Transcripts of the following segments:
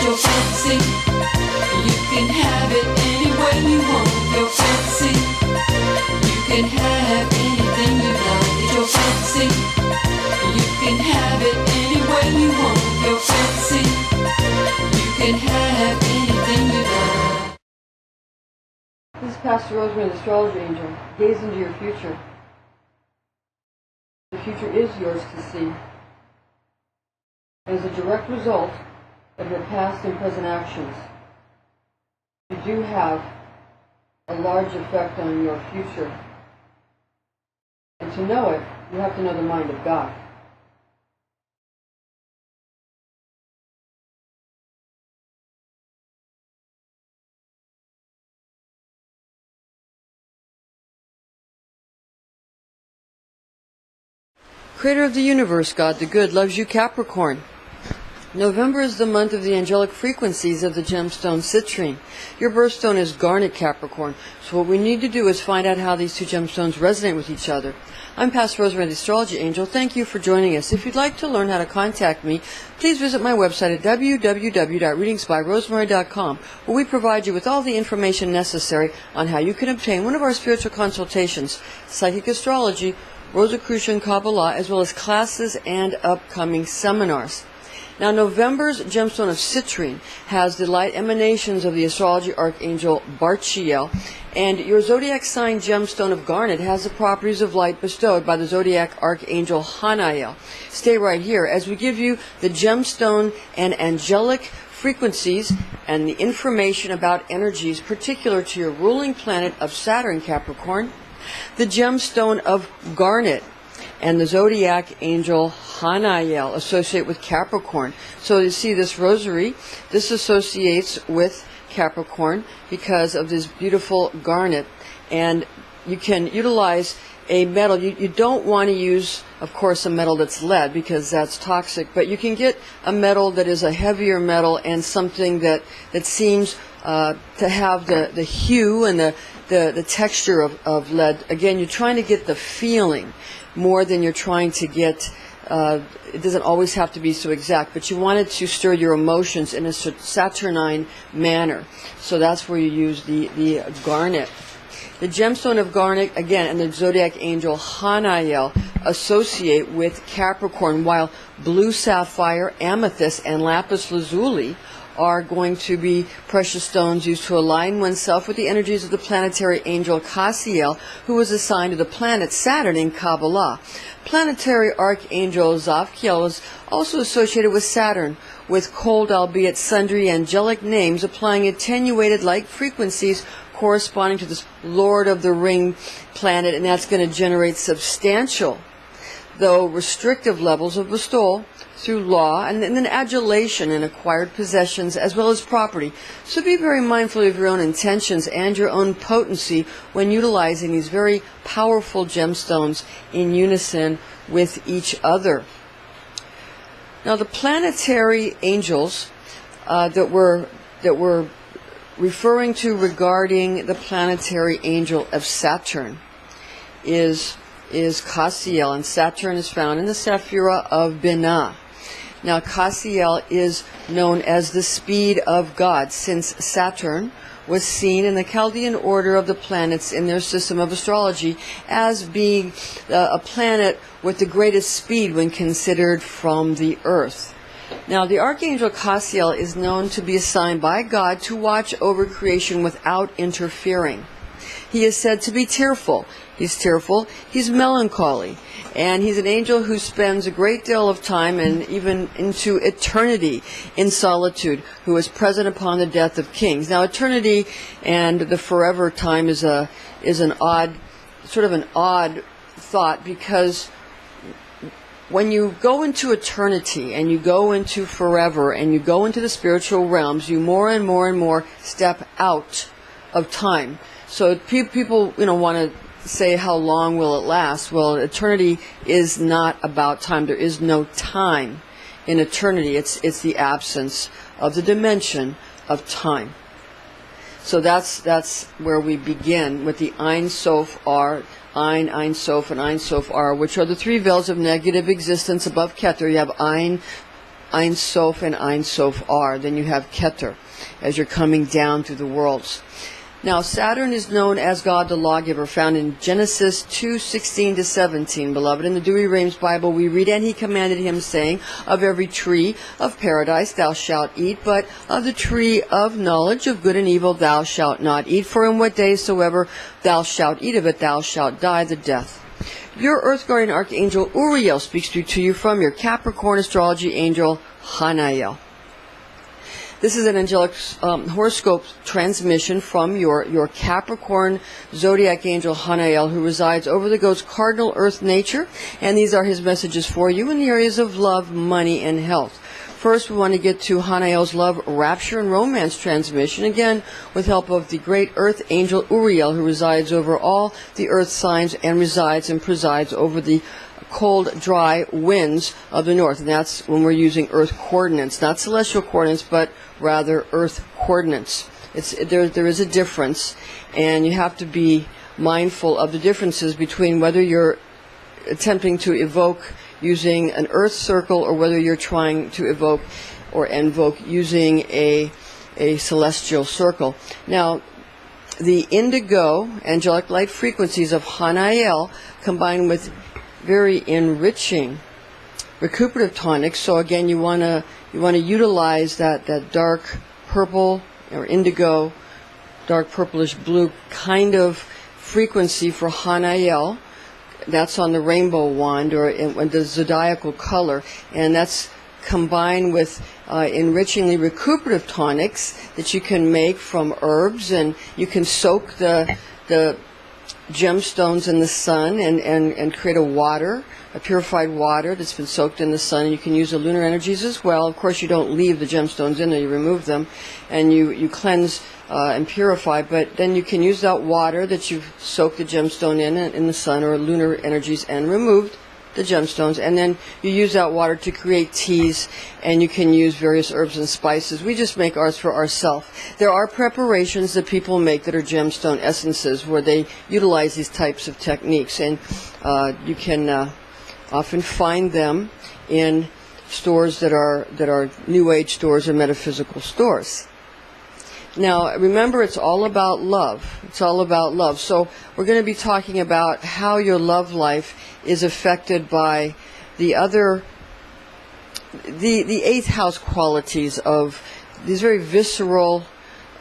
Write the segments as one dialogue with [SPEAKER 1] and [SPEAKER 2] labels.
[SPEAKER 1] your fancy. You can have it any way you want. Your fancy. You can have anything you like. It's your fancy. You can have it any way you want. Your fancy. You can have anything you like.
[SPEAKER 2] This is Pastor Rosemary, the Astrology Angel. Gaze into your future. The future is yours to see. As a direct result of your past and present actions, you do have a large effect on your future. And to know it, you have to know the mind of God. Creator of the universe, God the good, loves you, Capricorn. November is the month of the angelic frequencies of the gemstone Citrine. Your birthstone is Garnet, Capricorn. So what we need to do is find out how these two gemstones resonate with each other. I'm Pastor Rosemary, the Astrology Angel. Thank you for joining us. If you'd like to learn how to contact me, please visit my website at www.readingsbyrosemary.com, where we provide you with all the information necessary on how you can obtain one of our spiritual consultations, psychic astrology, Rosicrucian Kabbalah, as well as classes and upcoming seminars. Now, November's gemstone of Citrine has the light emanations of the astrology archangel Barchiel, and your zodiac sign gemstone of Garnet has the properties of light bestowed by the zodiac archangel Hanael. Stay right here as we give you the gemstone and angelic frequencies and the information about energies particular to your ruling planet of Saturn, Capricorn, the gemstone of Garnet, and the zodiac angel Hanael associate with Capricorn. So you see this rosary, this associates with Capricorn because of this beautiful garnet. And you can utilize a metal. You don't want to use, of course, a metal that's lead because that's toxic, but you can get a metal that is a heavier metal and something that seems to have the hue and the texture of lead. Again, you're trying to get the feeling more than you're trying to get, it doesn't always have to be so exact, but you want it to stir your emotions in a Saturnine manner. So that's where you use the garnet. The gemstone of Garnet, again, and the zodiac angel Hanael associate with Capricorn, while blue sapphire, amethyst, and lapis lazuli are going to be precious stones used to align oneself with the energies of the planetary angel Cassiel, who was assigned to the planet Saturn in Kabbalah. Planetary archangel Zapkiel is also associated with Saturn, with cold, albeit sundry, angelic names applying attenuated light frequencies corresponding to this Lord of the Ring planet, and that's going to generate substantial, though restrictive, levels of bestowal through law, and then adulation and acquired possessions as well as property. So be very mindful of your own intentions and your own potency when utilizing these very powerful gemstones in unison with each other. Now, the planetary angels that we're referring to regarding the planetary angel of Saturn is Cassiel, and Saturn is found in the Sapphire of Binah. Now, Cassiel is known as the speed of God, since Saturn was seen in the Chaldean order of the planets in their system of astrology as being a planet with the greatest speed when considered from the Earth. Now, the Archangel Cassiel is known to be assigned by God to watch over creation without interfering. He is said to be tearful. He's tearful, he's melancholy, and he's an angel who spends a great deal of time and even into eternity in solitude, who is present upon the death of kings. Now, eternity and the forever time is an odd thought, because when you go into eternity and you go into forever and you go into the spiritual realms, you more and more and more step out of time. So people, want to say, how long will it last? Well, eternity is not about time. There is no time in eternity. It's the absence of the dimension of time. So that's where we begin with the Ein Sof R, Ein, Ein Sof, and Ein Sof R, which are the three veils of negative existence above Keter. You have Ein, Ein Sof and Ein Sof are. Then you have Keter as you're coming down through the worlds. Now, Saturn is known as God the Lawgiver, found in Genesis 2:16-17. Beloved, in the Douay-Rheims Bible we read, "And he commanded him, saying, Of every tree of paradise thou shalt eat, but of the tree of knowledge of good and evil thou shalt not eat, for in what day soever thou shalt eat of it thou shalt die the death." Your Earth Guardian Archangel Uriel speaks to you from your Capricorn astrology angel, Hanael. This is an angelic horoscope transmission from your Capricorn zodiac angel Hanael, who resides over the goat's cardinal earth nature, and these are his messages for you in the areas of love, money, and health. First, we want to get to Hanael's love, rapture, and romance transmission, again with help of the great earth angel Uriel, who resides over all the earth signs and resides and presides over the cold, dry winds of the north. And that's when we're using earth coordinates, not celestial coordinates, but rather earth coordinates. There is a difference, and you have to be mindful of the differences between whether you're attempting to evoke using an earth circle or whether you're trying to evoke or invoke using a celestial circle. Now, the indigo angelic light frequencies of Hanael combined with very enriching recuperative tonics. So again, you want to utilize that dark purple or indigo, dark purplish blue kind of frequency for Hanael. That's on the rainbow wand or in the zodiacal color, and that's combined with enrichingly recuperative tonics that you can make from herbs, and you can soak the gemstones in the sun and create a purified water that's been soaked in the sun. And you can use the lunar energies as well. Of course, you don't leave the gemstones in there, you remove them, and you cleanse and purify, but then you can use that water that you've soaked the gemstone in the sun or lunar energies and removed the gemstones, and then you use that water to create teas, and you can use various herbs and spices. We just make ours for ourselves. There are preparations that people make that are gemstone essences where they utilize these types of techniques, and you can often find them in stores that are New Age stores or metaphysical stores. Now, remember, it's all about love. It's all about love. So we're going to be talking about how your love life is affected by the eighth house qualities of these very visceral,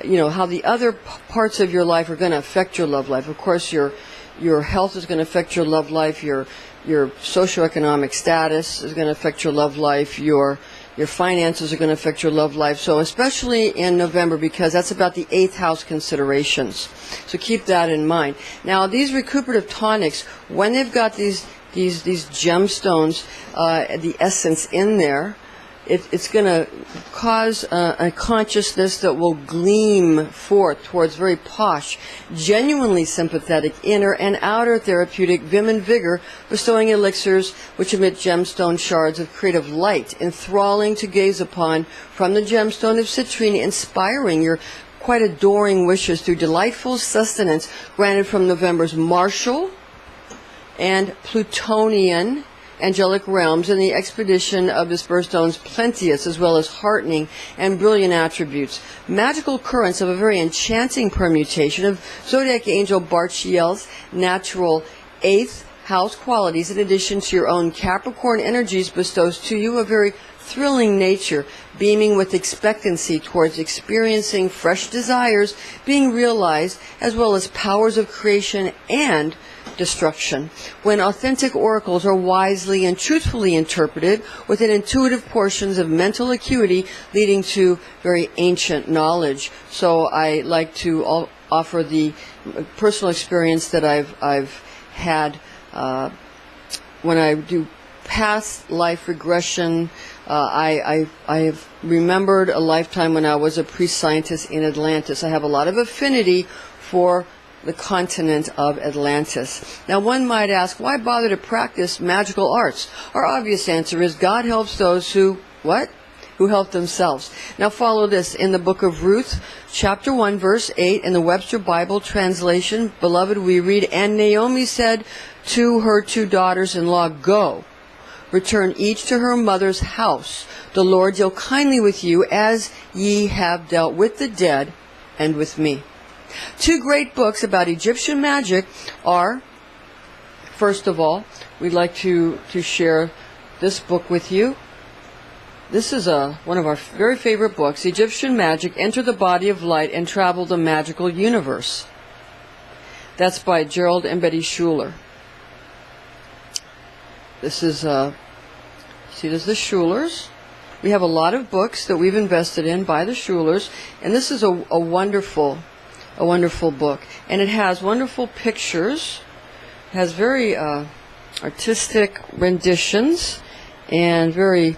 [SPEAKER 2] how the other parts of your life are going to affect your love life. Of course, your health is going to affect your love life. Your socioeconomic status is going to affect your love life. Your finances are going to affect your love life. So especially in November, because that's about the eighth house considerations. So keep that in mind. Now, these recuperative tonics, when they've got these gemstones, the essence in there, it's going to cause a consciousness that will gleam forth towards very posh, genuinely sympathetic inner and outer therapeutic vim and vigor, bestowing elixirs which emit gemstone shards of creative light, enthralling to gaze upon from the gemstone of citrine, inspiring your quite adoring wishes through delightful sustenance granted from November's martial and Plutonian angelic realms, and the expedition of this birthstone's plenteous as well as heartening and brilliant attributes. Magical currents of a very enchanting permutation of zodiac angel Barchiel's natural eighth house qualities, in addition to your own Capricorn energies, bestows to you a very thrilling nature, beaming with expectancy towards experiencing fresh desires being realized, as well as powers of creation and destruction. When authentic oracles are wisely and truthfully interpreted within intuitive portions of mental acuity, leading to very ancient knowledge. So I like to offer the personal experience that I've had when I do past life regression. I have remembered a lifetime when I was a pre-scientist in Atlantis. I have a lot of affinity for the continent of Atlantis. Now, one might ask, why bother to practice magical arts? Our obvious answer is God helps those who help themselves. Now follow this in the book of Ruth, chapter 1, verse 8, in the Webster Bible translation. Beloved, we read, "And Naomi said to her two daughters-in-law, Go, return each to her mother's house. The Lord deal kindly with you as ye have dealt with the dead and with me. Two great books about Egyptian magic are, first of all, we'd like to share this book with you. This is one of our very favorite books, Egyptian Magic, Enter the Body of Light and Travel the Magical Universe. That's by Gerald and Betty Schuler. This is, see, there's the Schulers. We have a lot of books that we've invested in by the Schulers, and this is a wonderful book. And it has wonderful pictures, has very artistic renditions, and very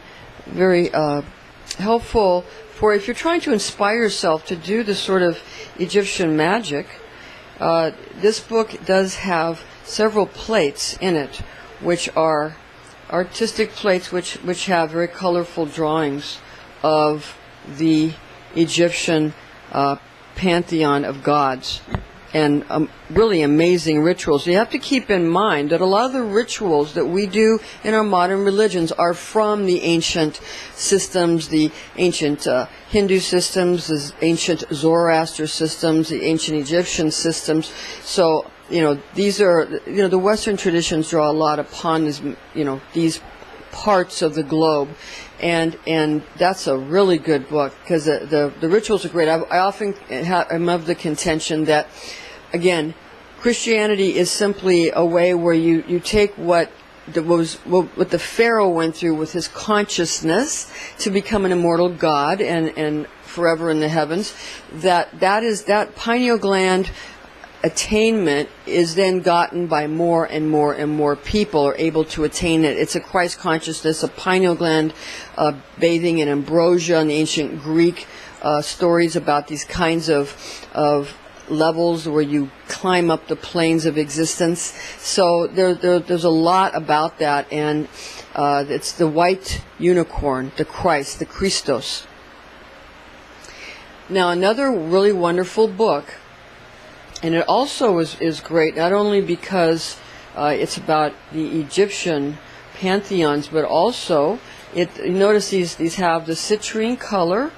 [SPEAKER 2] helpful for if you're trying to inspire yourself to do this sort of Egyptian magic. This book does have several plates in it, which are artistic plates which have very colorful drawings of the Egyptian pantheon of gods, and really amazing rituals. You have to keep in mind that a lot of the rituals that we do in our modern religions are from the ancient systems, the ancient Hindu systems, the ancient Zoroaster systems, the ancient Egyptian systems. So, these are, the Western traditions draw a lot upon these parts of the globe. And that's a really good book, because the rituals are great. I often am of the contention that, again, Christianity is simply a way where you take what the Pharaoh went through with his consciousness to become an immortal god and forever in the heavens. That pineal gland attainment is then gotten by more and more and more people are able to attain it. It's a Christ consciousness, a pineal gland bathing in ambrosia, in the ancient Greek stories about these kinds of levels where you climb up the planes of existence. So there's a lot about that, and it's the white unicorn, the Christ, the Christos. Now, another really wonderful book, and it also is great, not only because it's about the Egyptian pantheons, but also you notice these have the citrine color.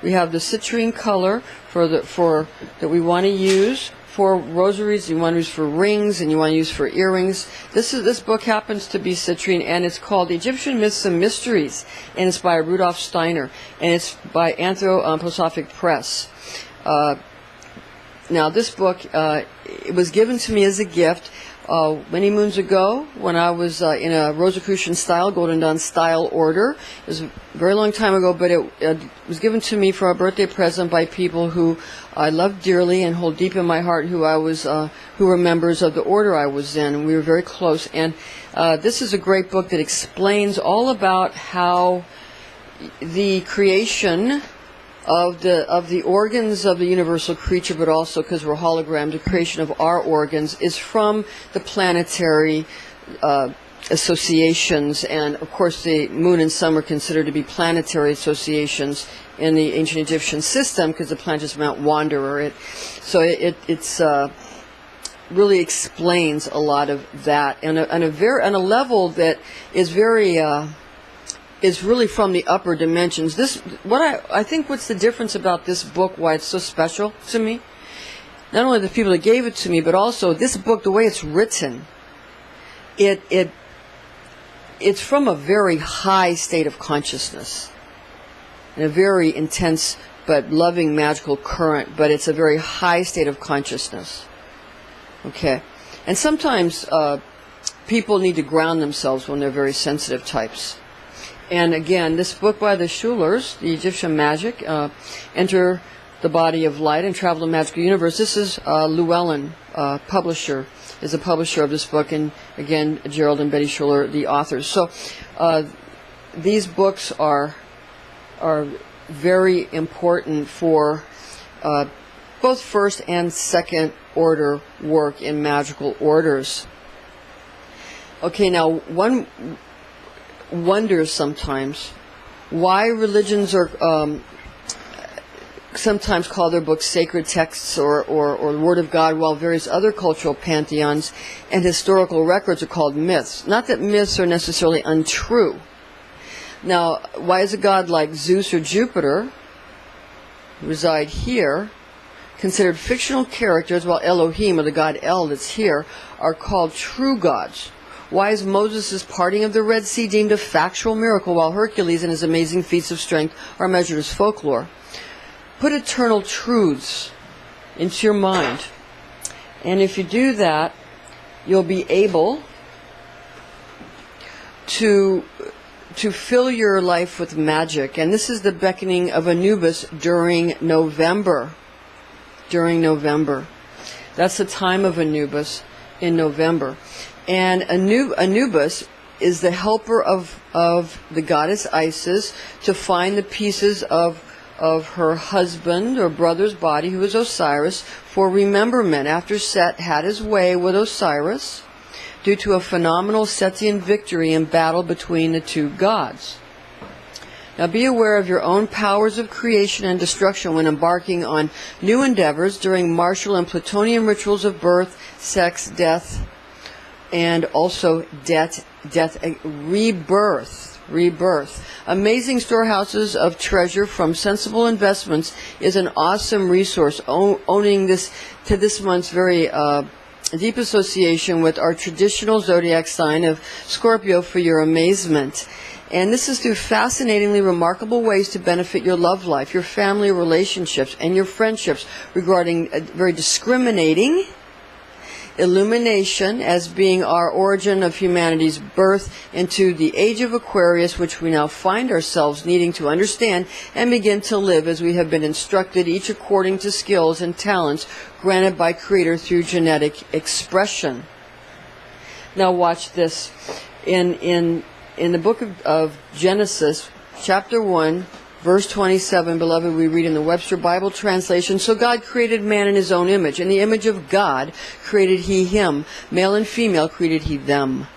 [SPEAKER 2] We have the citrine color that we want to use for rosaries, you want to use for rings, and you want to use for earrings. This book happens to be citrine, and it's called Egyptian Myths and Mysteries, and it's by Rudolf Steiner, and it's by Anthroposophic Press. Now, this book, it was given to me as a gift many moons ago when I was in a Rosicrucian style, Golden Dawn style order. It was a very long time ago, but it was given to me for a birthday present by people who I love dearly and hold deep in my heart, who were members of the order I was in, and we were very close. And this is a great book that explains all about how the creation of the organs of the universal creature, but also, because we're holograms, the creation of our organs is from the planetary associations, and of course the moon and sun were considered to be planetary associations in the ancient Egyptian system, because the planet is Mount Wanderer. It's really explains a lot of that, on a level that is very is really from the upper dimensions. I think what's the difference about this book, why it's so special to me, not only the people that gave it to me, but also this book, the way it's written, it's from a very high state of consciousness, and a very intense but loving magical current, but it's a very high state of consciousness. Okay, and sometimes people need to ground themselves when they're very sensitive types. And again, this book by the Schulers, the Egyptian Magic, Enter the Body of Light and Travel the Magical Universe. This is Llewellyn, publisher, is the publisher of this book, and again, Gerald and Betty Schuler, the authors. So these books are very important for both first and second order work in magical orders. Okay, now one wonders sometimes why religions are sometimes call their books sacred texts or the Word of God, while various other cultural pantheons and historical records are called myths. Not that myths are necessarily untrue. Now, why is a god like Zeus or Jupiter, who reside here, considered fictional characters, while Elohim, or the god El that's here, are called true gods? Why is Moses' parting of the Red Sea deemed a factual miracle, while Hercules and his amazing feats of strength are measured as folklore? Put eternal truths into your mind. And if you do that, you'll be able to fill your life with magic. And this is the beckoning of Anubis during November. During November. That's the time of Anubis in November. And Anubis is the helper of the goddess Isis to find the pieces of her husband or brother's body, who is Osiris, for rememberment after Set had his way with Osiris due to a phenomenal Setian victory in battle between the two gods. Now be aware of your own powers of creation and destruction when embarking on new endeavors during martial and plutonian rituals of birth, sex, death, and also rebirth. Amazing storehouses of treasure from sensible investments is an awesome resource. Owning this to this month's very deep association with our traditional zodiac sign of Scorpio for your amazement. And this is through fascinatingly remarkable ways to benefit your love life, your family relationships, and your friendships regarding very discriminating illumination as being our origin of humanity's birth into the age of Aquarius, which we now find ourselves needing to understand and begin to live as we have been instructed, each according to skills and talents granted by Creator through genetic expression. Now watch this. In the book of Genesis, chapter 1, verse 27, beloved, we read in the Webster Bible translation, "So God created man in his own image. In the image of God created he him. Male and female created he them."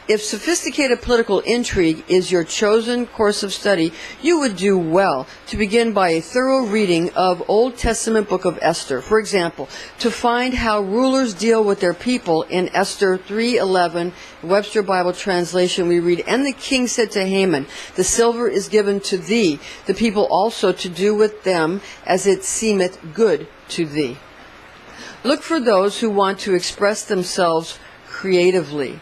[SPEAKER 2] If sophisticated political intrigue is your chosen course of study, you would do well to begin by a thorough reading of Old Testament book of Esther. For example, to find how rulers deal with their people in Esther 3:11, Webster Bible translation, we read, "And the king said to Haman, the silver is given to thee, the people also to do with them as it seemeth good to thee." Look for those who want to express themselves creatively.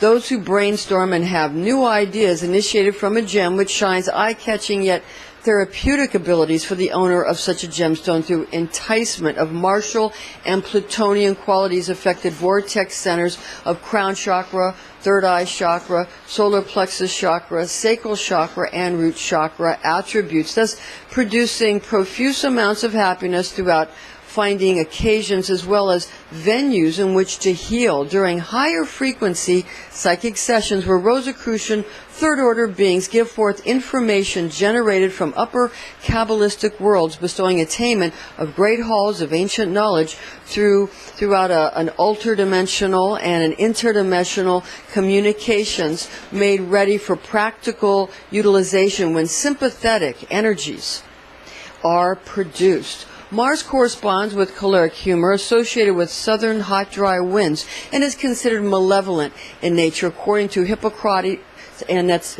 [SPEAKER 2] Those who brainstorm and have new ideas initiated from a gem which shines eye-catching yet therapeutic abilities for the owner of such a gemstone through enticement of martial and plutonian qualities affected vortex centers of crown chakra, third eye chakra, solar plexus chakra, sacral chakra, and root chakra attributes, thus producing profuse amounts of happiness throughout finding occasions as well as venues in which to heal during higher frequency psychic sessions where Rosicrucian third order beings give forth information generated from upper Kabbalistic worlds, bestowing attainment of great halls of ancient knowledge throughout an ultra-dimensional and an interdimensional communications made ready for practical utilization when sympathetic energies are produced. Mars corresponds with choleric humor associated with southern hot, dry winds and is considered malevolent in nature according to Hippocrates, and that's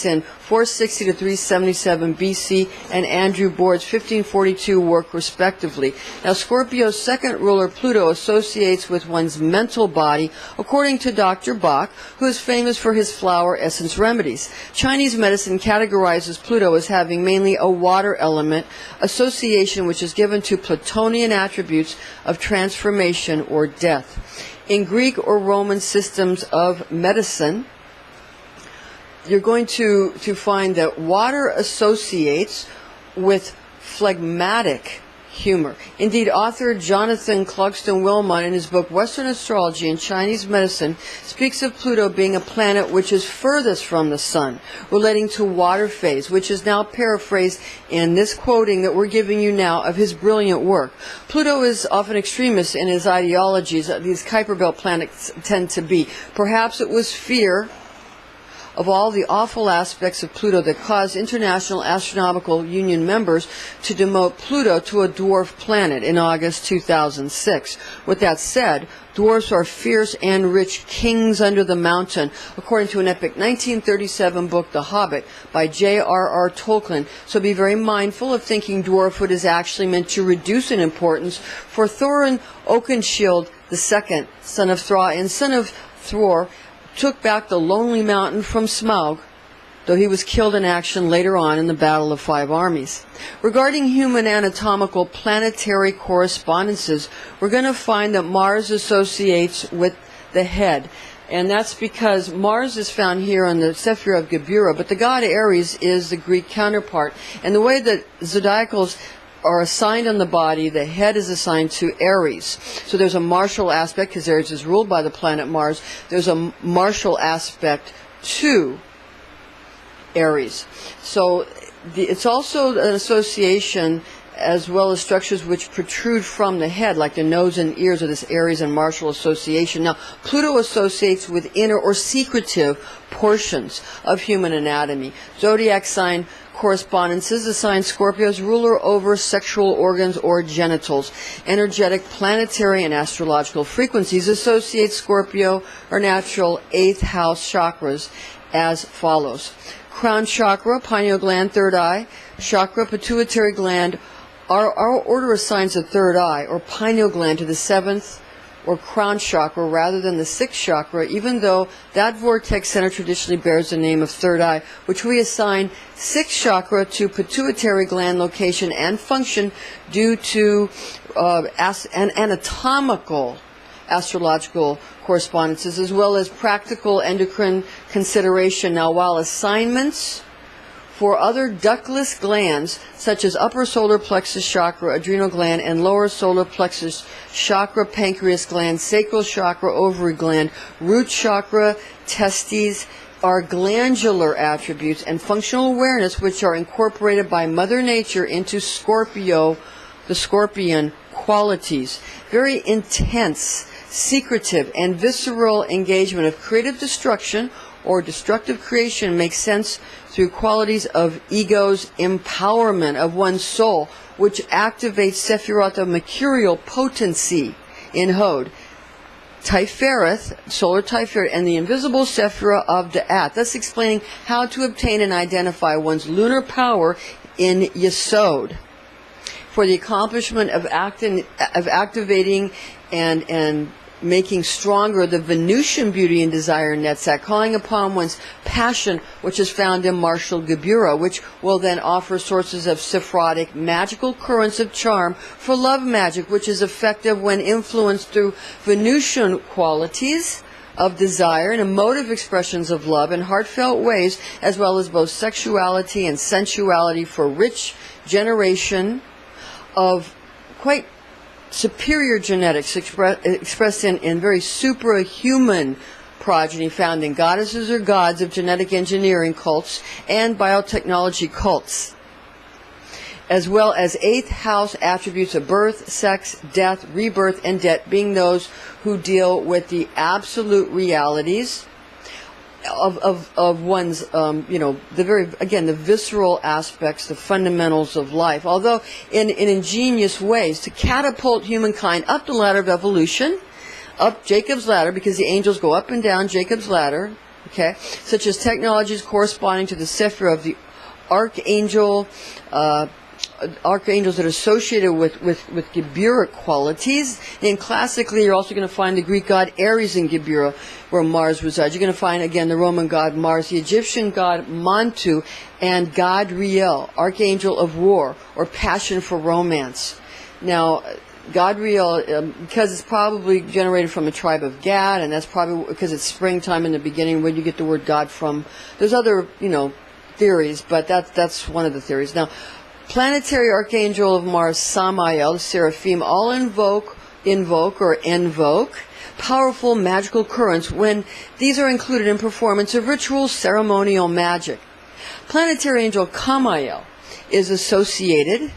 [SPEAKER 2] in 460 to 377 BC and Andrew Board's 1542 work respectively. Now Scorpio's second ruler Pluto associates with one's mental body according to Dr. Bach, who is famous for his flower essence remedies. Chinese medicine categorizes Pluto as having mainly a water element association which is given to Plutonian attributes of transformation or death. In Greek or Roman systems of medicine, you're going to find that water associates with phlegmatic humor. Indeed, author Jonathan Clugston Wilmot, in his book Western Astrology and Chinese Medicine, speaks of Pluto being a planet which is furthest from the sun, relating to water phase, which is now paraphrased in this quoting that we're giving you now of his brilliant work. Pluto is often extremist in his ideologies. These Kuiper Belt planets tend to be. Perhaps it was fear of all the awful aspects of Pluto that caused International Astronomical Union members to demote Pluto to a dwarf planet in August 2006. With that said, dwarfs are fierce and rich kings under the mountain, according to an epic 1937 book, The Hobbit, by J.R.R. Tolkien. So be very mindful of thinking dwarfhood is actually meant to reduce in importance, for Thorin Oakenshield II, son of Thra and son of Thror, took back the lonely mountain from Smaug, though he was killed in action later on in the Battle of Five Armies. Regarding human anatomical planetary correspondences, we're going to find that Mars associates with the head. And that's because Mars is found here on the Sephira of Gebura, but the god Aries is the Greek counterpart. And the way that zodiacals are assigned on the body, the head is assigned to Aries. So there's a martial aspect, because Aries is ruled by the planet Mars. There's a martial aspect to Aries. So it's also an association, as well as structures which protrude from the head, like the nose and ears, of this Aries and martial association. Now, Pluto associates with inner or secretive portions of human anatomy. Zodiac sign correspondences assign Scorpio as ruler over sexual organs or genitals. Energetic, planetary, and astrological frequencies associate Scorpio or natural 8th house chakras as follows. Crown chakra, pineal gland, third eye. Chakra, pituitary gland. Our order assigns the third eye or pineal gland to the 7th or crown chakra rather than the 6th chakra, even though that vortex center traditionally bears the name of third eye, which we assign 6th chakra to pituitary gland location and function due to anatomical astrological correspondences, as well as practical endocrine consideration. Now, while assignments for other ductless glands, such as upper solar plexus chakra, adrenal gland, and lower solar plexus chakra, pancreas gland, sacral chakra, ovary gland, root chakra, testes, are glandular attributes and functional awareness which are incorporated by Mother Nature into Scorpio, the scorpion qualities. Very intense, secretive, and visceral engagement of creative destruction or destructive creation makes sense through qualities of ego's empowerment of one's soul, which activates Sephiroth of mercurial potency in Hod, Tifereth, solar Tifereth, and the invisible Sephira of Da'at, thus explaining how to obtain and identify one's lunar power in Yesod. For the accomplishment of activating and making stronger the Venusian beauty and desire in Netzach, calling upon one's passion, which is found in martial Gebura, which will then offer sources of Sephirotic magical currents of charm for love magic, which is effective when influenced through Venusian qualities of desire and emotive expressions of love in heartfelt ways, as well as both sexuality and sensuality for rich generation of quite superior genetics expressed in very superhuman progeny found in goddesses or gods of genetic engineering cults and biotechnology cults, as well as 8th house attributes of birth, sex, death, rebirth, and debt, being those who deal with the absolute realities of one's, the visceral aspects, the fundamentals of life, although in ingenious ways to catapult humankind up the ladder of evolution, up Jacob's ladder, because the angels go up and down Jacob's ladder, okay, such as technologies corresponding to the Sephira of the archangels that are associated with Gebura qualities. And classically, you're also going to find the Greek god Aries in Gebura, where Mars resides. You're going to find, again, the Roman god Mars, the Egyptian god Mantu, and Gadriel, archangel of war, or passion for romance. Now, Gadriel, because it's probably generated from the tribe of Gad, and that's probably because it's springtime in the beginning, where you get the word God from. There's other, theories, but that's one of the theories. Now, planetary archangel of Mars, Samael, seraphim, all invoke powerful magical currents when these are included in performance of ritual ceremonial magic. Planetary angel Kamael is associated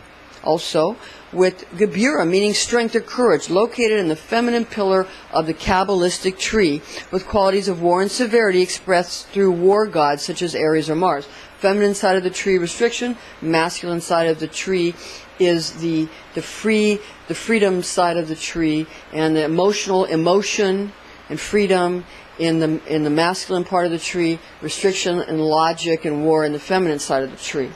[SPEAKER 2] also with Gebura, meaning strength or courage, located in the feminine pillar of the Kabbalistic tree, with qualities of war and severity expressed through war gods such as Aries or Mars. Feminine side of the tree, restriction. Masculine side of the tree is the freedom side of the tree, and the emotion and freedom in the masculine part of the tree, restriction and logic and war in the feminine side of the tree.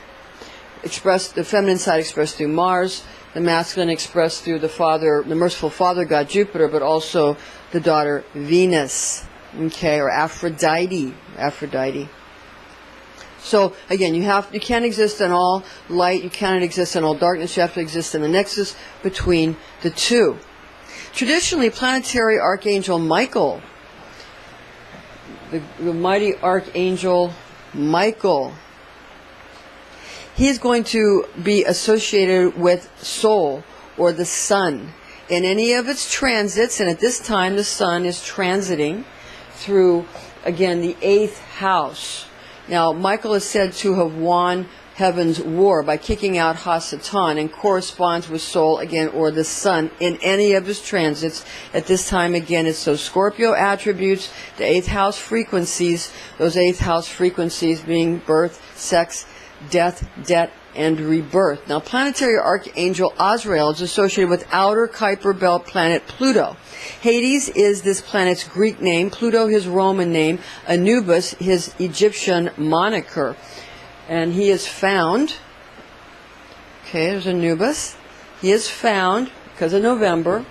[SPEAKER 2] The feminine side expressed through Mars, the masculine expressed through the merciful father god Jupiter, but also the daughter Venus, okay, or Aphrodite. So again, you can't exist in all light, you cannot exist in all darkness, you have to exist in the nexus between the two. Traditionally, planetary archangel Michael, the mighty archangel Michael, he is going to be associated with Sol, or the sun, in any of its transits. And at this time, the sun is transiting through, again, the 8th house. Now, Michael is said to have won heaven's war by kicking out Hasatan, and corresponds with Sol, again, or the sun, in any of his transits. At this time, again, it's those Scorpio attributes, the 8th house frequencies, those 8th house frequencies being birth, sex, death, debt, and rebirth. Now, planetary archangel Azrael is associated with outer Kuiper belt planet Pluto. Hades is this planet's Greek name, Pluto his Roman name, Anubis his Egyptian moniker. And he is found, okay, there's Anubis. He is found, because of November,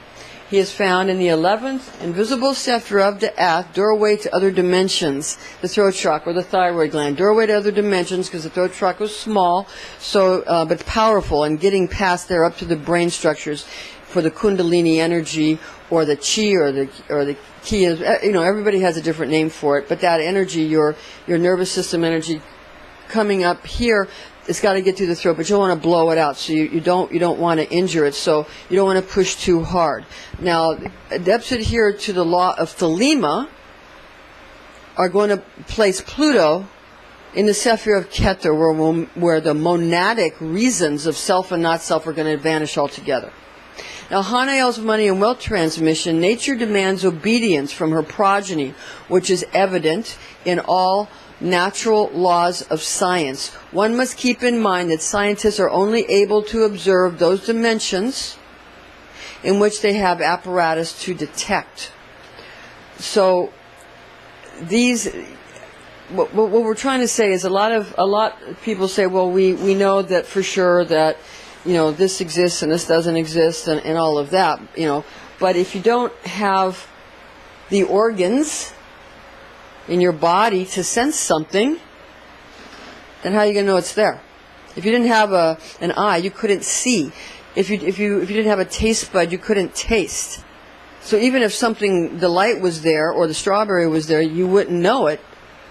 [SPEAKER 2] he is found in the 11th invisible sephira of Da'ath, doorway to other dimensions, the throat chakra, the thyroid gland, doorway to other dimensions, because the throat chakra is small, so but powerful, and getting past there up to the brain structures for the Kundalini energy, or the chi, or the ki. Everybody has a different name for it, but that energy, your nervous system energy, coming up here, it's got to get through the throat, but you don't want to blow it out, so you don't want to injure it, so you don't want to push too hard. Now, adepts adhere to the law of Thelema are going to place Pluto in the Sephir of Keter, where the monadic reasons of self and not self are going to vanish altogether. Now, Hanael's money and wealth transmission, nature demands obedience from her progeny, which is evident in all natural laws of science. One must keep in mind that scientists are only able to observe those dimensions in which they have apparatus to detect. So what we're trying to say is a lot of people say, well, we know that for sure that this exists and this doesn't exist, and all of that, but if you don't have the organs in your body to sense something, then how are you going to know it's there? If you didn't have an eye, you couldn't see. If you didn't have a taste bud, you couldn't taste. So even if the light was there or the strawberry was there, you wouldn't know it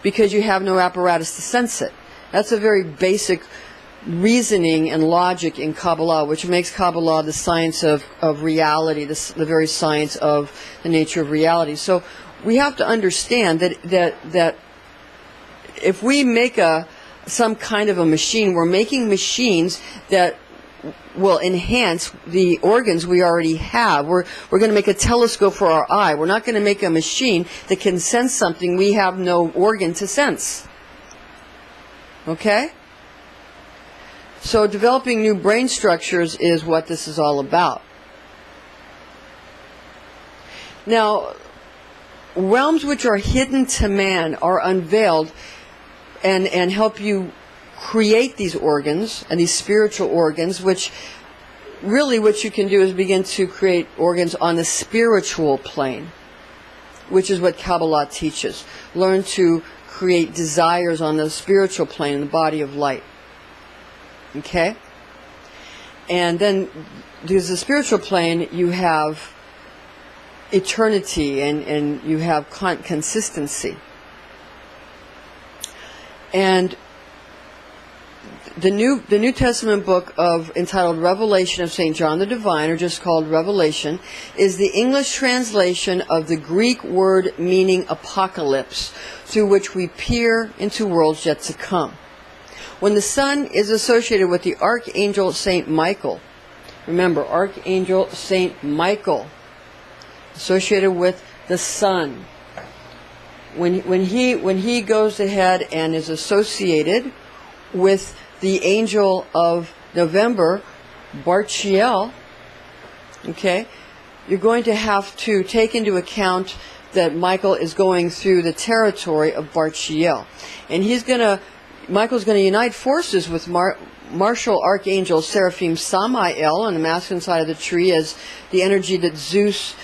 [SPEAKER 2] because you have no apparatus to sense it. That's a very basic reasoning and logic in Kabbalah, which makes Kabbalah the science of reality, the very science of the nature of reality. So we have to understand that if we make some kind of a machine, we're making machines that will enhance the organs we already have. We're going to make a telescope for our eye. We're not going to make a machine that can sense something we have no organ to sense. Okay? So developing new brain structures is what this is all about. Now, realms which are hidden to man are unveiled and help you create these organs and these spiritual organs, which really what you can do is begin to create organs on the spiritual plane, which is what Kabbalah teaches. Learn to create desires on the spiritual plane in the body of light. Okay? And then there's the spiritual plane, you have eternity and you have consistency. And the New Testament book entitled Revelation of St. John the Divine, or just called Revelation, is the English translation of the Greek word meaning apocalypse, through which we peer into worlds yet to come. When the sun is associated with the archangel St. Michael, Remember, Archangel Saint Michael, associated with the sun. When he goes ahead and is associated with the angel of November, Barchiel, okay, you're going to have to take into account that Michael is going through the territory of Barchiel, and Michael's going to unite forces with Martial Archangel Seraphim Samael on the masculine side of the tree as the energy that Zeus,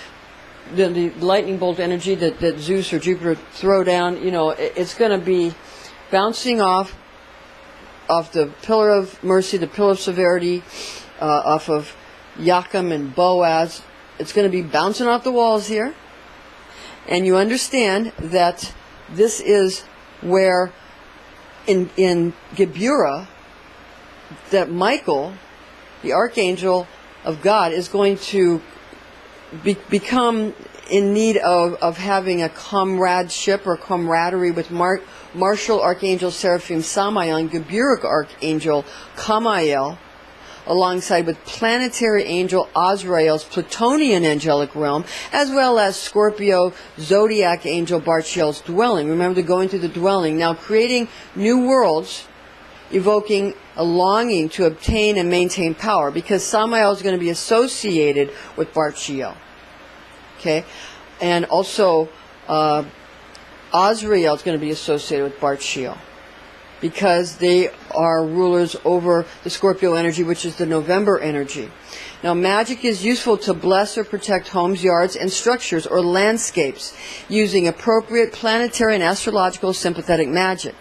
[SPEAKER 2] the lightning bolt energy that Zeus or Jupiter throw down. It's going to be bouncing off the pillar of mercy, the pillar of severity, off of Yakim and Boaz. It's going to be bouncing off the walls here. And you understand that this is where in Geburah, that Michael, the archangel of God, is going to become in need of having a comradeship or camaraderie with Martial Archangel Seraphim Samael and Geburah Archangel Kamael, alongside with planetary angel Azrael's Plutonian angelic realm, as well as Scorpio Zodiac angel Barchiel's dwelling. Remember, they're going through the dwelling, now creating new worlds, evoking a longing to obtain and maintain power, because Samael is going to be associated with Barchiel. Okay? And also, Azrael is going to be associated with Barchiel, because they are rulers over the Scorpio energy, which is the November energy. Now, magic is useful to bless or protect homes, yards, and structures or landscapes using appropriate planetary and astrological sympathetic magic.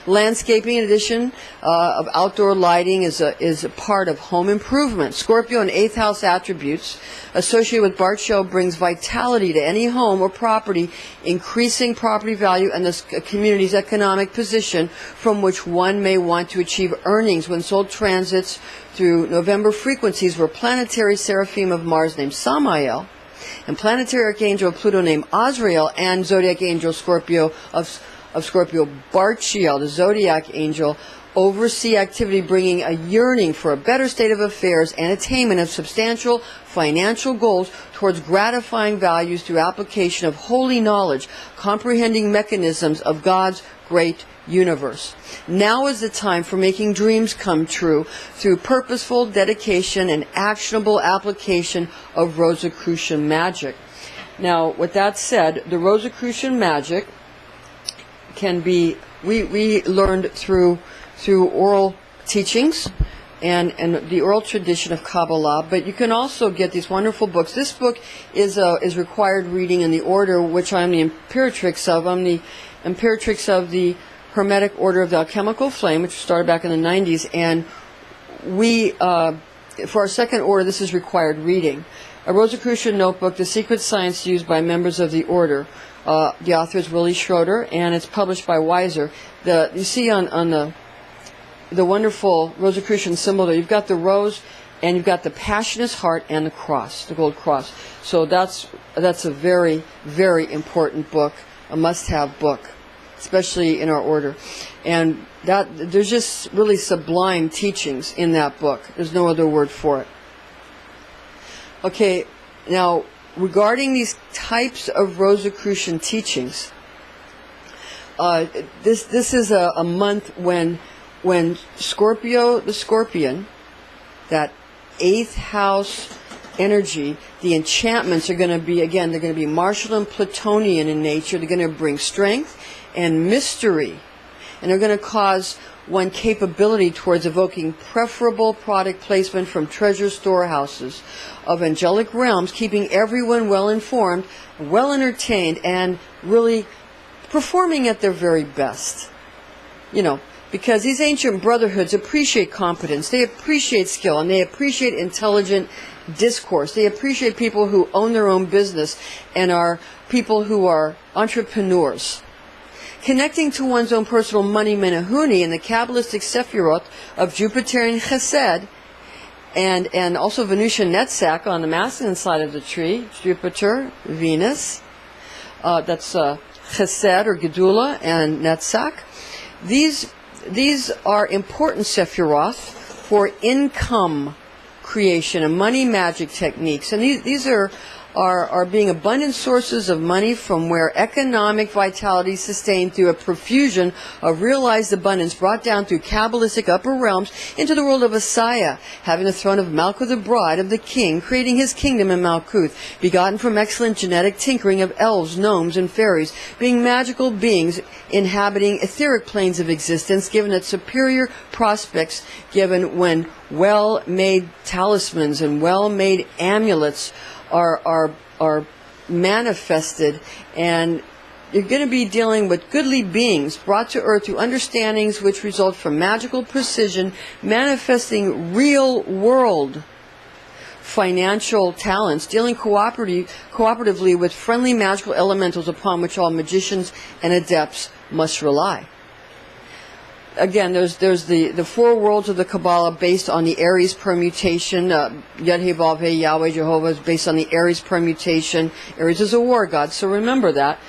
[SPEAKER 2] Landscaping, in addition of outdoor lighting, is a part of home improvement. Scorpio and 8th house attributes associated with Barchiel brings vitality to any home or property, increasing property value and the community's economic position from which one may want to achieve earnings when sold transits through November frequencies were planetary seraphim of Mars named Samael and planetary archangel of Pluto named Azrael and zodiac angel Scorpio of Scorpio Barchiel, the zodiac angel, oversee activity bringing a yearning for a better state of affairs and attainment of substantial financial goals towards gratifying values through application of holy knowledge, comprehending mechanisms of God's great universe. Now is the time for making dreams come true through purposeful dedication and actionable application of Rosicrucian magic. Now, with that said, the Rosicrucian magic can be, we learned through oral teachings and the oral tradition of Kabbalah, but you can also get these wonderful books. This book is required reading in the order which I'm the imperatrix of. I'm the imperatrix of the Hermetic Order of the Alchemical Flame, which started back in the 90s, and we, for our second order, this is required reading. A Rosicrucian notebook, the secret science used by members of the order. The author is Willie Schroeder, and it's published by Weiser. You see on the wonderful Rosicrucian symbol there, you've got the rose, and you've got the passionist heart and the cross, the gold cross. So that's a very, very important book, a must-have book, especially in our order. And there's just really sublime teachings in that book. There's no other word for it. Okay, now, regarding these types of Rosicrucian teachings, this is a month when Scorpio, the Scorpion, that 8th house energy, the enchantments are going to be, again, they're going to be martial and Plutonian in nature. They're going to bring strength and mystery, and they're going to cause one capability towards evoking preferable product placement from treasure storehouses of angelic realms, keeping everyone well informed, well entertained, and really performing at their very best. Because these ancient brotherhoods appreciate competence, they appreciate skill, and they appreciate intelligent discourse. They appreciate people who own their own business and are people who are entrepreneurs. Connecting to one's own personal money menahuni in the Kabbalistic Sephirot of Jupiterian Chesed, and also Venusian Netzach on the masculine side of the tree, Jupiter, Venus, that's Chesed or Gedula and Netzach. These are important Sephiroth for income creation and money magic techniques. And these are being abundant sources of money from where economic vitality is sustained through a profusion of realized abundance brought down through Kabbalistic upper realms into the world of Asaya, having the throne of Malkuth, the bride of the king, creating his kingdom in Malkuth, begotten from excellent genetic tinkering of elves, gnomes, and fairies, being magical beings inhabiting etheric planes of existence, given its superior prospects, given when well-made talismans and well-made amulets are manifested, and you're going to be dealing with goodly beings brought to earth through understandings which result from magical precision, manifesting real world financial talents, dealing cooperatively with friendly magical elementals upon which all magicians and adepts must rely. Again, there's the four worlds of the Kabbalah based on the Aries permutation. Yud-He Vav-He, Yahweh, Jehovah is based on the Aries permutation. Aries is a war god, so remember that.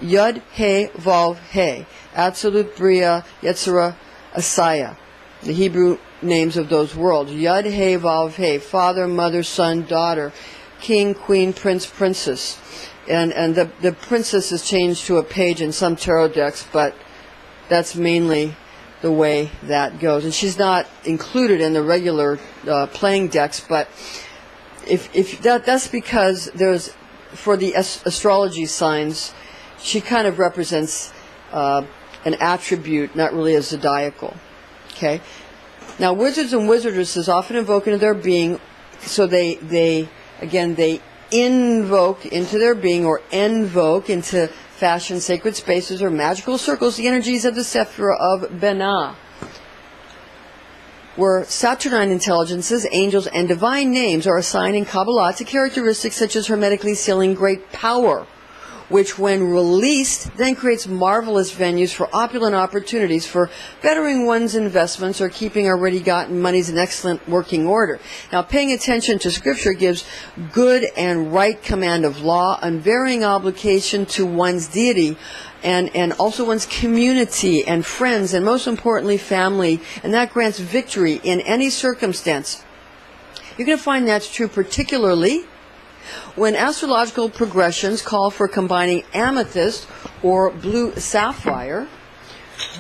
[SPEAKER 2] Yud-He Vav-He, Absolute Bria, Yetzirah, Asaya, the Hebrew names of those worlds. Yud-He Vav-He, father, mother, son, daughter, king, queen, prince, princess. And the princess is changed to a page in some tarot decks, but that's mainly the way that goes, and she's not included in the regular playing decks. But if that's because there's, for the astrology signs, she kind of represents an attribute, not really a zodiacal. Okay. Now, wizards and wizardesses often invoke into their being, so they invoke into their being or invoke into fashion sacred spaces or magical circles the energies of the Sapphire of Benah, where Saturnine intelligences, angels, and divine names are assigned in Kabbalah to characteristics such as hermetically sealing great power, which when released then creates marvelous venues for opulent opportunities for bettering one's investments or keeping already gotten monies in excellent working order. Now, paying attention to Scripture gives good and right command of law, unvarying obligation to one's deity, and also one's community and friends, and most importantly, family, and that grants victory in any circumstance. You're going to find that's true particularly when astrological progressions call for combining amethyst or blue sapphire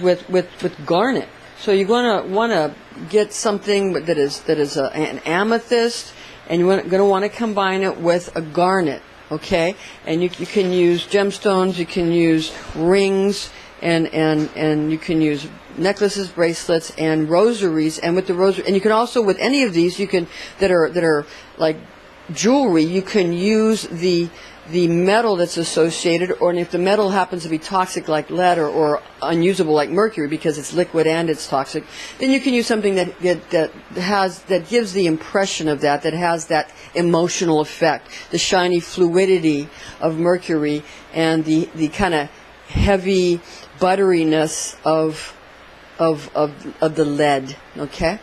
[SPEAKER 2] with garnet. So you're going to want to get something that is an amethyst, and you're going to want to combine it with a garnet. Okay, and you can use gemstones, you can use rings, and you can use necklaces, bracelets, and rosaries. And with the rosary, and you can also, with any of these, you can that are like jewelry, you can use the metal that's associated, or if the metal happens to be toxic like lead or unusable like mercury because it's liquid and it's toxic, then you can use something that gives the impression of that has that emotional effect, the shiny fluidity of mercury and the kind of heavy butteriness of the lead. Okay?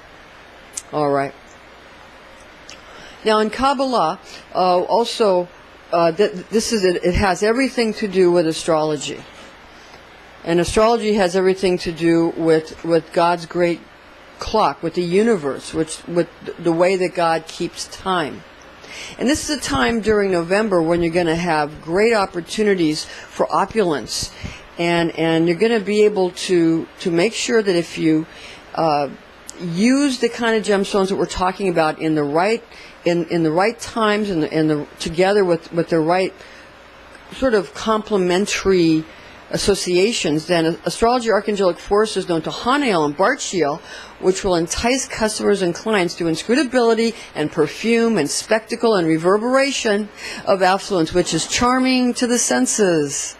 [SPEAKER 2] All right. Now in Kabbalah, it has everything to do with astrology, and astrology has everything to do with God's great clock, with the universe, with the way that God keeps time. And this is a time during November when you're going to have great opportunities for opulence, and you're going to be able to make sure that if you use the kind of gemstones that we're talking about in the right times and together with the right sort of complementary associations, then astrology archangelic forces known to Hanael and Barchiel, which will entice customers and clients through inscrutability and perfume and spectacle and reverberation of affluence, which is charming to the senses.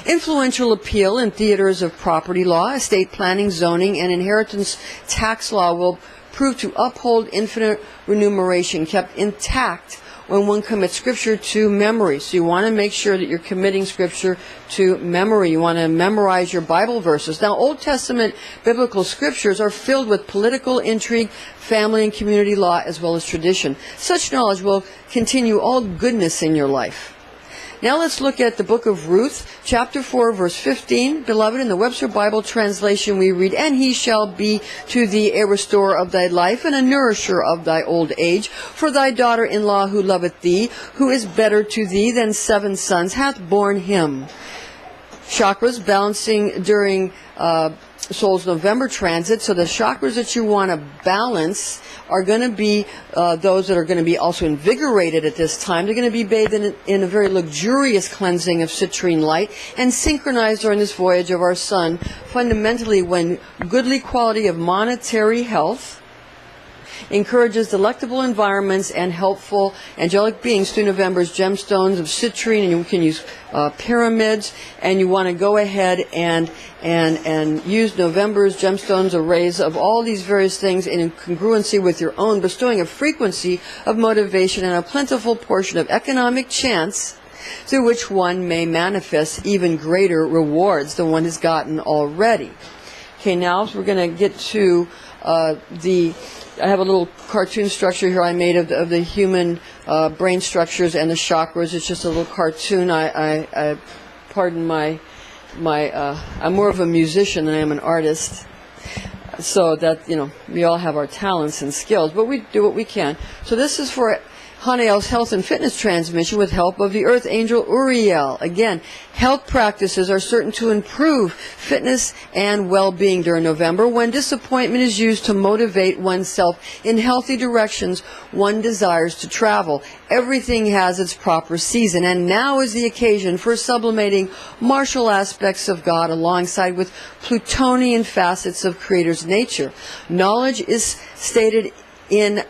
[SPEAKER 2] Influential appeal in theaters of property law, estate planning, zoning, and inheritance tax law will prove to uphold infinite remuneration kept intact when one commits Scripture to memory. So you want to make sure that you're committing Scripture to memory. You want to memorize your Bible verses. Now, Old Testament biblical Scriptures are filled with political intrigue, family and community law, as well as tradition. Such knowledge will continue all goodness in your life. Now let's look at the book of Ruth, chapter 4, verse 15. Beloved, in the Webster Bible translation we read, "And he shall be to thee a restorer of thy life, and a nourisher of thy old age. For thy daughter-in-law who loveth thee, who is better to thee than 7 sons, hath borne him." Chakras balancing during Soul's November transit. So the chakras that you want to balance are going to be those that are going to be also invigorated at this time. They're going to be bathed in a very luxurious cleansing of citrine light and synchronized during this voyage of our sun, fundamentally when goodly quality of monetary health encourages delectable environments and helpful angelic beings through November's gemstones of citrine, and you can use pyramids, and you want to go ahead and use November's gemstones arrays of all these various things in congruency with your own, bestowing a frequency of motivation and a plentiful portion of economic chance through which one may manifest even greater rewards than one has gotten already. Okay, now we're going to get to I have a little cartoon structure here I made of the human brain structures and the chakras. It's just a little cartoon. I pardon my I'm more of a musician than I am an artist. So that, we all have our talents and skills, but we do what we can. So this is for Hanael's health and fitness transmission with help of the Earth Angel Uriel. Again, health practices are certain to improve fitness and well-being during November when disappointment is used to motivate oneself in healthy directions one desires to travel. Everything has its proper season, and now is the occasion for sublimating martial aspects of God alongside with Plutonian facets of Creator's nature. Knowledge is stated in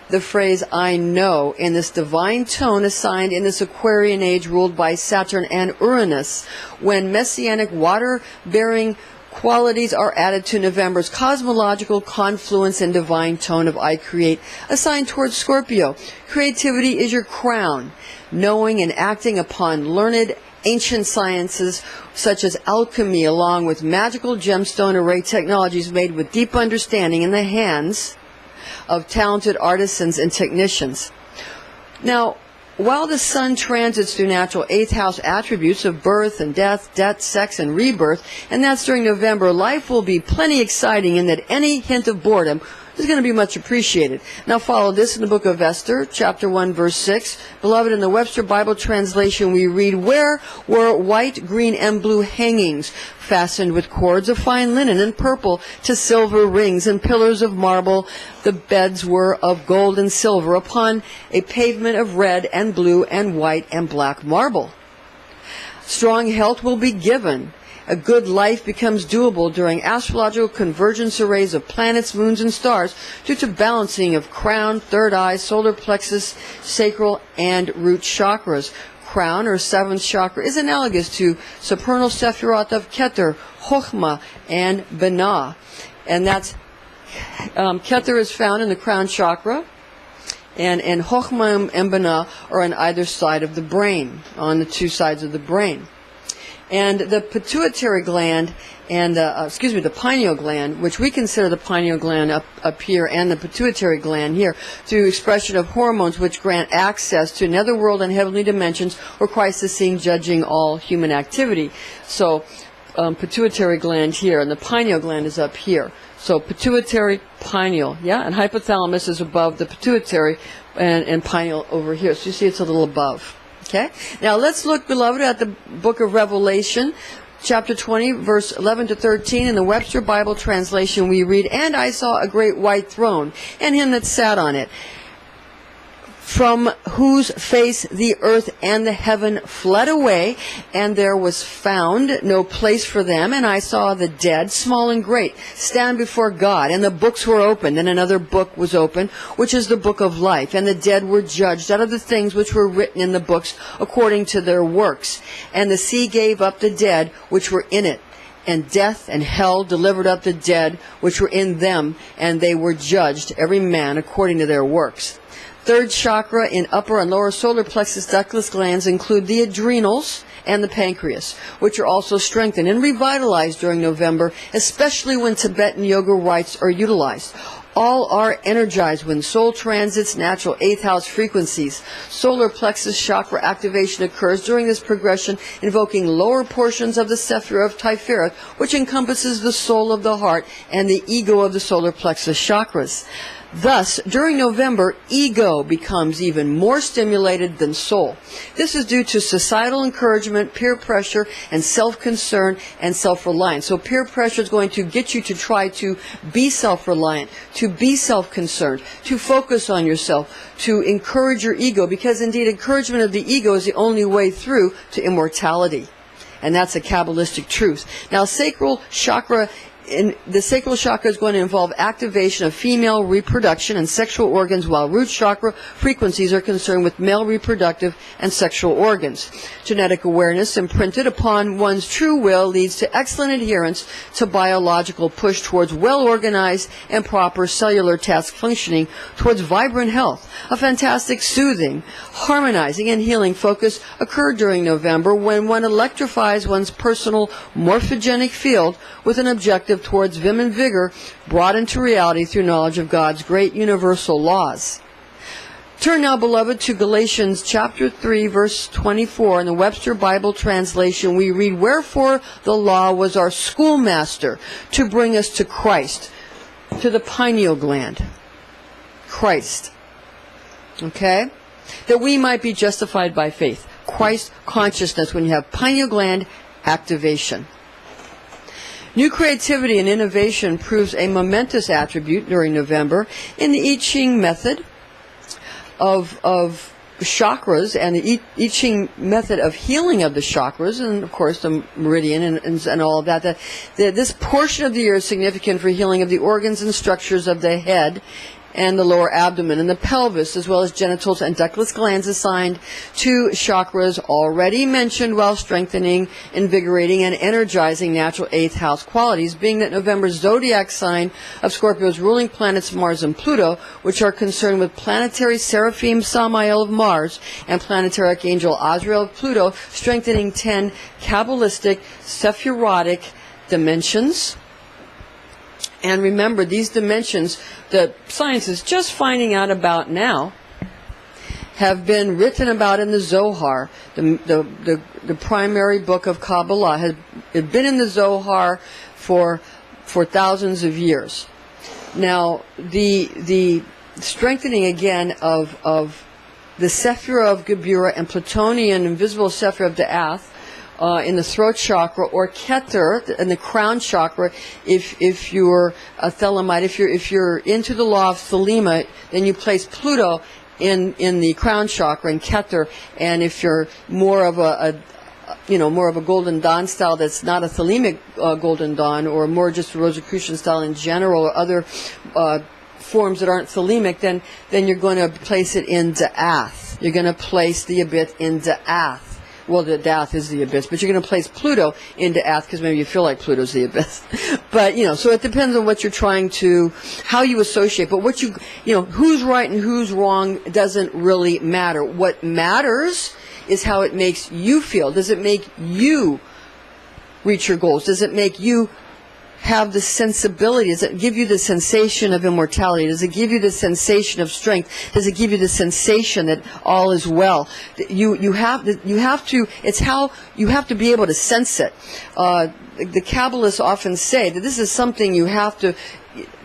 [SPEAKER 2] the phrase "I know" in this divine tone assigned in this Aquarian age ruled by Saturn and Uranus, when messianic water-bearing qualities are added to November's cosmological confluence and divine tone of "I create," assigned towards Scorpio. Creativity is your crown. Knowing and acting upon learned ancient sciences such as alchemy, along with magical gemstone array technologies made with deep understanding in the hands of talented artisans and technicians. Now, while the sun transits through natural 8th house attributes of birth and death, sex, and rebirth, and that's during November, life will be plenty exciting in that any hint of boredom is going to be much appreciated. Now follow this in the book of Esther, chapter 1, verse 6. Beloved, in the Webster Bible translation we read, "Where were white, green, and blue hangings fastened with cords of fine linen and purple to silver rings and pillars of marble. The beds were of gold and silver upon a pavement of red and blue and white and black marble." Strong health will be given. A good life becomes doable during astrological convergence arrays of planets, moons, and stars due to balancing of crown, third eye, solar plexus, sacral, and root chakras. Crown, or 7th chakra, is analogous to supernal Sephiroth of Keter, Chokhmah, and Binah. And that's, Keter is found in the crown chakra, and Chokhmah and Binah are on either side of the brain, on the 2 sides of the brain. And the pituitary gland and the pineal gland, which we consider the pineal gland up here and the pituitary gland here, through expression of hormones which grant access to another world and heavenly dimensions where Christ is seen judging all human activity. So pituitary gland here, and the pineal gland is up here. So pituitary, pineal, and hypothalamus is above the pituitary, and pineal over here. So you see it's a little above. Okay, now let's look, beloved, at the book of Revelation, chapter 20, verse 11 to 13. In the Webster Bible translation we read, "And I saw a great white throne, and him that sat on it, from whose face the earth and the heaven fled away, and there was found no place for them. And I saw the dead, small and great, stand before God, and the books were opened, and another book was opened, which is the book of life. And the dead were judged out of the things which were written in the books according to their works. And the sea gave up the dead which were in it, and death and hell delivered up the dead which were in them, and they were judged, every man according to their works." 3rd chakra in upper and lower solar plexus ductless glands include the adrenals and the pancreas, which are also strengthened and revitalized during November, especially when Tibetan yoga rites are utilized. All are energized when soul transits natural 8th house frequencies. Solar plexus chakra activation occurs during this progression, invoking lower portions of the Sephira of Tiferet, which encompasses the soul of the heart and the ego of the solar plexus chakras. Thus, during November, ego becomes even more stimulated than soul. This is due to societal encouragement, peer pressure, and self-concern and self-reliance. So peer pressure is going to get you to try to be self-reliant, to be self-concerned, to focus on yourself, to encourage your ego, because indeed encouragement of the ego is the only way through to immortality. And that's a Kabbalistic truth. Now, sacral chakra the sacral chakra is going to involve activation of female reproduction and sexual organs, while root chakra frequencies are concerned with male reproductive and sexual organs. Genetic awareness imprinted upon one's true will leads to excellent adherence to biological push towards well-organized and proper cellular task functioning, towards vibrant health. A fantastic soothing, harmonizing, and healing focus occurred during November when one electrifies one's personal morphogenic field with an objective towards vim and vigor brought into reality through knowledge of God's great universal laws. Turn now, beloved, to Galatians chapter 3, verse 24. In the Webster Bible translation, we read, "Wherefore the law was our schoolmaster to bring us to Christ," to the pineal gland. Christ. Okay? That we might be justified by faith. Christ consciousness when you have pineal gland activation. New creativity and innovation proves a momentous attribute during November in the I Ching method of chakras and the I Ching method of healing of the chakras, and of course the meridian and all of that. This portion of the year is significant for healing of the organs and structures of the head and the lower abdomen and the pelvis, as well as genitals and ductless glands assigned to chakras already mentioned, while strengthening, invigorating, and energizing natural 8th house qualities, being that November's zodiac sign of Scorpio's ruling planets Mars and Pluto, which are concerned with planetary Seraphim Samael of Mars and planetary archangel Azrael of Pluto, strengthening 10 Kabbalistic Sephirotic dimensions. And remember, these dimensions that science is just finding out about now have been written about in the Zohar, the primary book of Kabbalah. Has been in the Zohar for thousands of years. Now, the strengthening again of the Sephira of Geburah and Plutonian invisible Sephira of Da'ath in the throat chakra, or Keter in the crown chakra. If you're a Thelemite, if you're into the law of Thelema, then you place Pluto in the crown chakra and Keter. And if you're more of a Golden Dawn style that's not a Thelemic Golden Dawn, or more just a Rosicrucian style in general, or other forms that aren't Thelemic, then you're going to place it in Da'ath. You're going to place the abyss in Da'ath. Well, the Da'ath is the abyss, but you're going to place Pluto into Da'ath because maybe you feel like Pluto's the abyss. But, so it depends on what you're trying to, how you associate. But what who's right and who's wrong doesn't really matter. What matters is how it makes you feel. Does it make you reach your goals? Does it make you have the sensibility? Does it give you the sensation of immortality? Does it give you the sensation of strength? Does it give you the sensation that all is well? You have to. It's how you have to be able to sense it. The Kabbalists often say that this is something you have to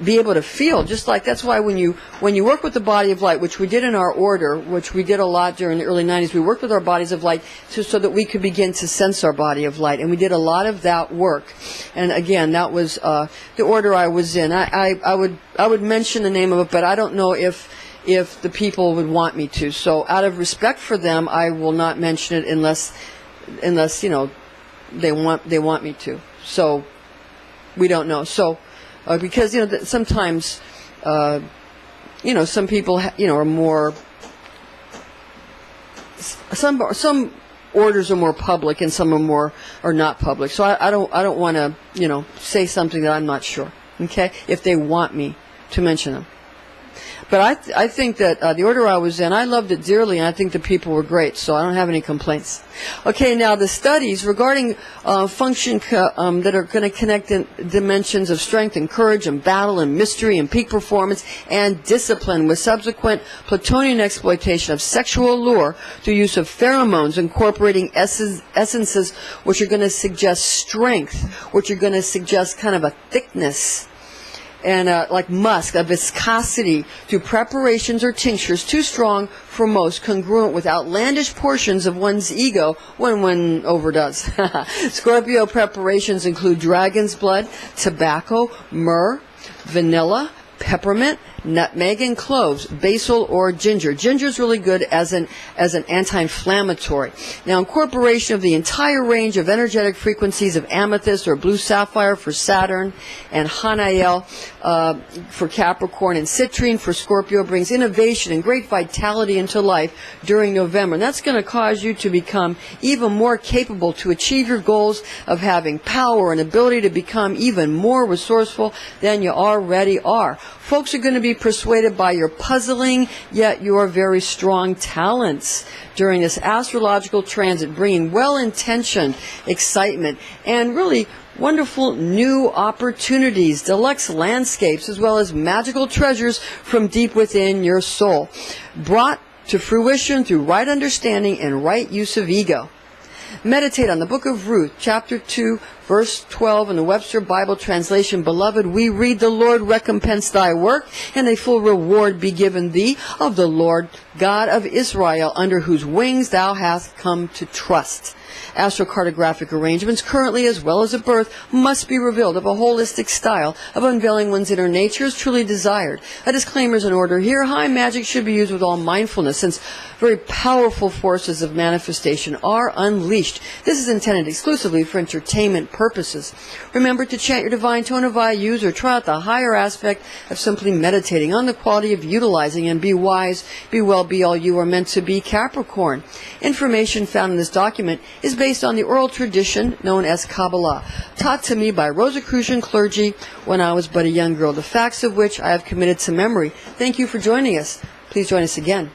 [SPEAKER 2] be able to feel. Just like that's why when you work with the body of light, which we did in our order, which we did a lot during the early 90s, we worked with our bodies of light so that we could begin to sense our body of light, and we did a lot of that work. And again, that was the order I was in. I would mention the name of it, but I don't know if the people would want me to. So out of respect for them, I will not mention it unless they want me to. So we don't know. So. Because sometimes some people are more, some orders are more public and some are not public. So I don't want to say something that I'm not sure. Okay, if they want me to mention them. But I think that the order I was in, I loved it dearly, and I think the people were great, so I don't have any complaints. Okay, now the studies regarding function that are going to connect in dimensions of strength and courage and battle and mystery and peak performance and discipline with subsequent Platonian exploitation of sexual allure through use of pheromones incorporating essences which are going to suggest strength, which are going to suggest kind of a thickness, and like musk, a viscosity through preparations or tinctures too strong for most, congruent with outlandish portions of one's ego when one overdoes. Scorpio preparations include dragon's blood, tobacco, myrrh, vanilla, peppermint, nutmeg, and cloves, basil or ginger. Ginger is really good as an anti-inflammatory. Now, incorporation of the entire range of energetic frequencies of amethyst or blue sapphire for Saturn, and Hanael for Capricorn, and Citrine for Scorpio brings innovation and great vitality into life during November. And that's going to cause you to become even more capable to achieve your goals of having power and ability to become even more resourceful than you already are. Folks are going to be persuaded by your puzzling, yet your very strong talents during this astrological transit, bringing well-intentioned excitement and really wonderful new opportunities, deluxe landscapes, as well as magical treasures from deep within your soul, brought to fruition through right understanding and right use of ego. Meditate on the book of Ruth, chapter 2, verse 12 in the Webster Bible translation. Beloved, we read, the Lord recompense thy work, and a full reward be given thee of the Lord God of Israel, under whose wings thou hast come to trust. Astrocartographic arrangements, currently as well as at birth, must be revealed of a holistic style of unveiling one's inner nature is truly desired. A disclaimer is in order here. High magic should be used with all mindfulness, since very powerful forces of manifestation are unleashed. This is intended exclusively for entertainment purposes. Remember to chant your divine tone of I use, or try out the higher aspect of simply meditating on the quality of utilizing and be wise, be well, be all you are meant to be, Capricorn. Information found in this document is based on the oral tradition known as Kabbalah, taught to me by Rosicrucian clergy when I was but a young girl, the facts of which I have committed to memory. Thank you for joining us. Please join us again.